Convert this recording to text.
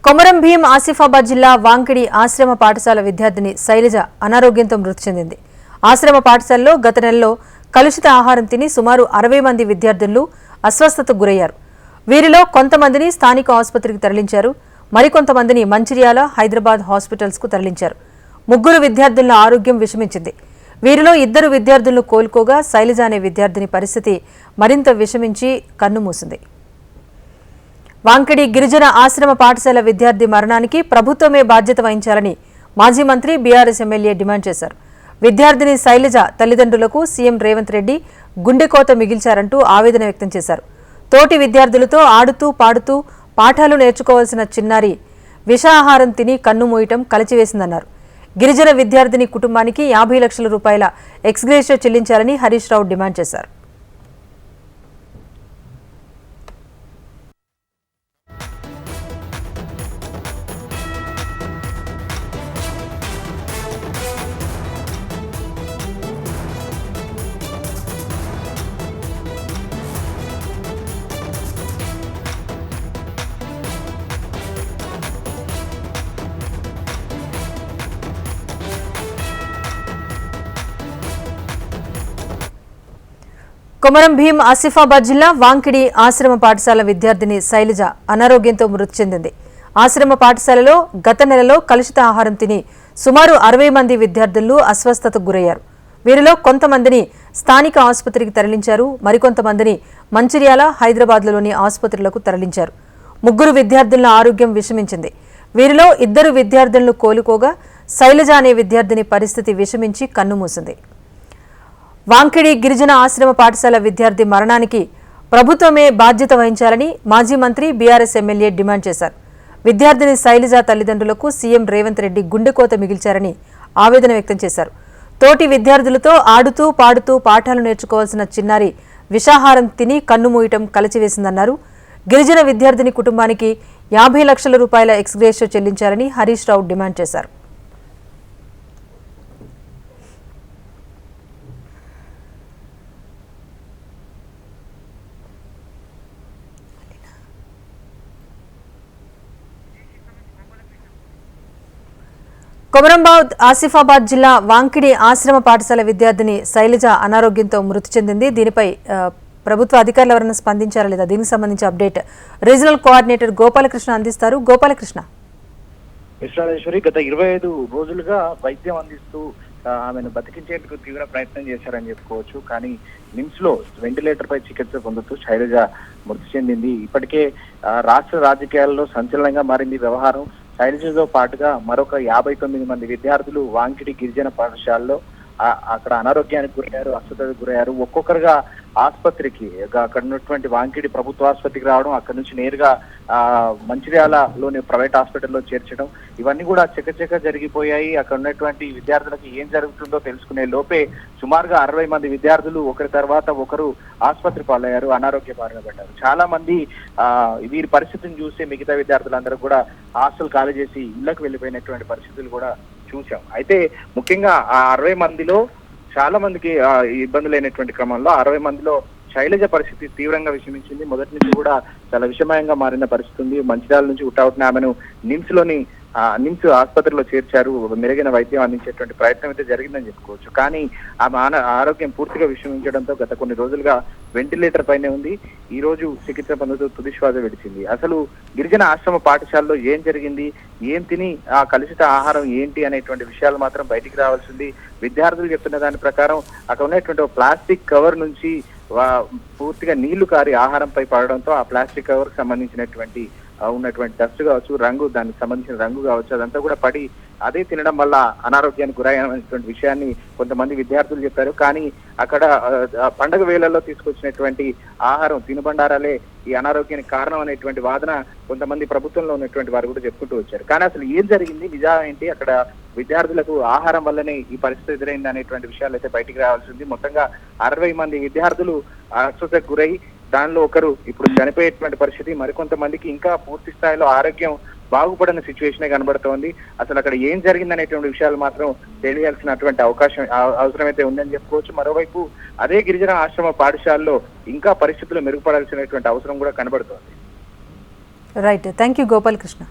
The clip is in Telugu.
కొమరం భీం ఆసిఫాబాద్ జిల్లా వాంకిడి ఆశ్రమ పాఠశాల విద్యార్థిని శైలజ అనారోగ్యంతో మృతి చెందింది. ఆశ్రమ పాఠశాలలో గత నెలలో కలుషిత ఆహారం తిని సుమారు 60 మంది విద్యార్థులు అస్వస్థతకు గురయ్యారు. వీరిలో కొంతమందిని స్థానిక ఆసుపత్రికి తరలించారు. మరికొంతమందిని మంచిర్యాల, హైదరాబాద్ హాస్పిటల్స్ కు తరలించారు. ముగ్గురు విద్యార్థుల ఆరోగ్యం విషమించింది. వీరిలో 2 విద్యార్థులను కోలుకోగా శైలజ అనే విద్యార్థిని పరిస్థితి మరింత విషమించి కన్నుమూసింది. వాంకిడి గిరిజన ఆశ్రమ పాఠశాల విద్యార్థి మరణానికి ప్రభుత్వమే బాధ్యత వహించాలని మాజీ మంత్రి బీఆర్ఎస్ ఎమ్మెల్యే డిమాండ్ చేశారు. విద్యార్థిని శైలజ తల్లిదండ్రులకు సీఎం రేవంత్ రెడ్డి గుండెకోత మిగిల్చారంటూ ఆవేదన వ్యక్తం చేశారు. తోటి విద్యార్థులతో ఆడుతూ పాడుతూ పాఠాలు నేర్చుకోవాల్సిన చిన్నారి విషాహారం తిని కన్నుమూయటం కలచివేసిందన్నారు. గిరిజన విద్యార్థిని కుటుంబానికి 50 లక్షల రూపాయల ఎక్స్గ్రేషియో చెల్లించాలని హరీష్ రావు డిమాండ్ చేశారు. కొమరం భీం ఆసిఫాబాద్ జిల్లా వాంకిడి ఆశ్రమ పాఠశాల విద్యార్థిని శైలజ అనారోగ్యంతో మృతి చెందింది. ఆశ్రమ పాఠశాలలో గత నెలలో కలుషిత ఆహారం తిని సుమారు 60 మంది విద్యార్థులు అస్వస్థతకు గురయ్యారు. వీరిలో కొంతమందిని స్థానిక ఆసుపత్రికి తరలించారు. మరికొంతమందిని మంచిర్యాల, హైదరాబాద్లోని ఆసుపత్రులకు తరలించారు. ముగ్గురు విద్యార్థుల ఆరోగ్యం విషమించింది. వీరిలో 2 విద్యార్థులను కోలుకోగా శైలజ అనే విద్యార్థిని పరిస్థితి విషమించి కన్నుమూసింది. వాంకిడి గిరిజన ఆశ్రమ పాఠశాల విద్యార్థి మరణానికి ప్రభుత్వమే బాధ్యత వహించాలని మాజీ మంత్రి బీఆర్ఎస్ ఎమ్మెల్యే డిమాండ్ చేశారు. విద్యార్థిని శైలజ తల్లిదండ్రులకు సీఎం రేవంత్ రెడ్డి గుండెకోత మిగిల్చారని ఆవేదన వ్యక్తం చేశారు. తోటి విద్యార్థులతో ఆడుతూ పాడుతూ పాఠాలు నేర్చుకోవాల్సిన చిన్నారి విషాహారం తిని కన్నుమూయటం కలచివేసిందన్నారు. గిరిజన విద్యార్థిని కుటుంబానికి 50 లక్షల రూపాయల ఎక్స్గ్రేషియో చెల్లించాలని హరీష్ రావు డిమాండ్ చేశారు. కొమరంబాద్ ఆసిఫాబాద్ జిల్లా వాంకిడి ఆశ్రమ పాఠశాల విద్యార్థిని శైలజ అనారోగ్యంతో మృతి చెందింది. దీనిపై ప్రభుత్వ అధికారులు ఎవరైనా స్పందించారా లేదా? దీనికి సంబంధించి అప్డేట్ రీజనల్ కోఆర్డినేటర్ గోపాలకృష్ణ అందిస్తారు. గోపాలకృష్ణ. విశ్వేశ్వరి, గత 25 రోజులుగా వైద్యం అందిస్తూ ఆమెను బతికించేందుకు తీవ్ర ప్రయత్నం చేశారని చెప్పుకోవచ్చు. కానీ నిమ్స్ లో వెంటిలేటర్ పై చికిత్స పొందుతూ శైలజ మృతి చెందింది. ఇప్పటికే రాష్ట్ర రాజకీయాల్లో సంచలనంగా మారింది వ్యవహారం. శైలజతో పాటుగా మరొక 59 మంది విద్యార్థులు వాంకిడి గిరిజన పాఠశాలలో అక్కడ అనారోగ్యానికి గురయ్యారు, అస్వస్థతకు గురయ్యారు. ఒక్కొక్కరుగా ఆసుపత్రికి, అక్కడ ఉన్నటువంటి వాంకిడి ప్రభుత్వ ఆసుపత్రికి రావడం, అక్కడ నుంచి నేరుగా మంచిర్యాలలోని ప్రైవేట్ హాస్పిటల్లో చేర్చడం, ఇవన్నీ కూడా చకచక జరిగిపోయాయి. అక్కడ ఉన్నటువంటి విద్యార్థులకు ఏం జరుగుతుందో తెలుసుకునే లోపే సుమారుగా 60 మంది విద్యార్థులు ఒకరి తర్వాత ఒకరు ఆసుపత్రి పాలయ్యారు, అనారోగ్య బారిన పడ్డారు. చాలా మంది వీరి పరిస్థితిని చూస్తే మిగతా విద్యార్థులందరూ కూడా హాస్టల్ ఖాళీ చేసి ఇళ్లకు వెళ్ళిపోయినటువంటి పరిస్థితులు కూడా చూసాం. అయితే ముఖ్యంగా ఆ 60 మందిలో చాలా మందికి ఇబ్బందులు అయినటువంటి క్రమంలో 60 మందిలో శైలజ పరిస్థితి తీవ్రంగా విషమించింది. మొదటి నుంచి కూడా చాలా విషమయంగా మారిన పరిస్థితి ఉంది. మంచిర్యాల నుంచి ఉట్టావుట్న ఆమెను నిమ్స్ ఆసుపత్రిలో చేర్చారు. మెరుగైన వైద్యం అందించేటువంటి ప్రయత్నం అయితే జరిగిందని చెప్పుకోవచ్చు. కానీ ఆమె ఆరోగ్యం పూర్తిగా విషమించడంతో గత కొన్ని రోజులుగా వెంటిలేటర్ పైనే ఉంది. ఈ రోజు చికిత్స పొందుతూ తుదిశ్వాస విడిచింది. అసలు గిరిజన ఆశ్రమ పాఠశాలలో ఏం జరిగింది, ఏం తిని ఆ కలుషిత ఆహారం ఏంటి అనేటువంటి విషయాలు మాత్రం బయటికి రావాల్సింది. విద్యార్థులు చెప్తున్న దాని ప్రకారం అక్కడ ఉన్నటువంటి ప్లాస్టిక్ కవర్ నుంచి పూర్తిగా నీళ్లు కారి ఆహారంపై పడడంతో ఆ ప్లాస్టిక్ కవర్ కి సంబంధించినటువంటి ఉన్నటువంటి డస్ట్ కావచ్చు, దానికి సంబంధించిన రంగు కావచ్చు, అదంతా కూడా పడి అదే తినడం వల్ల అనారోగ్యానికి గురయ్యేటువంటి విషయాన్ని కొంతమంది విద్యార్థులు చెప్పారు. కానీ అక్కడ పండగ వేళల్లో తీసుకొచ్చినటువంటి ఆహారం, తినుబండారాలే ఈ అనారోగ్యానికి కారణం అనేటువంటి వాదన కొంతమంది ప్రభుత్వంలో ఉన్నటువంటి వారు కూడా చెప్పుకుంటూ వచ్చారు. కానీ అసలు ఏం జరిగింది, నిజం ఏంటి, అక్కడ విద్యార్థులకు ఆహారం వల్లనే ఈ పరిస్థితి ఎదురైంది అనేటువంటి విషయాలు అయితే బయటికి రావాల్సింది. మొత్తంగా 60 మంది విద్యార్థులు అస్వస్థతకు గురై దానిలో ఒకరు ఇప్పుడు చనిపోయేటువంటి పరిస్థితి, మరికొంతమందికి ఇంకా పూర్తి స్థాయిలో ఆరోగ్యం బాగుపడిన సిచ్యువేషనే కనబడుతోంది. అసలు అక్కడ ఏం జరిగిందనేటువంటి విషయాలు మాత్రం తెలియాల్సినటువంటి అవసరం అయితే ఉందని చెప్పుకోవచ్చు. మరోవైపు అదే గిరిజన ఆశ్రమ పాఠశాలలో ఇంకా పరిస్థితులు మెరుగుపడాల్సినటువంటి అవసరం కూడా కనబడుతోంది. Right, thank you Gopal Krishna.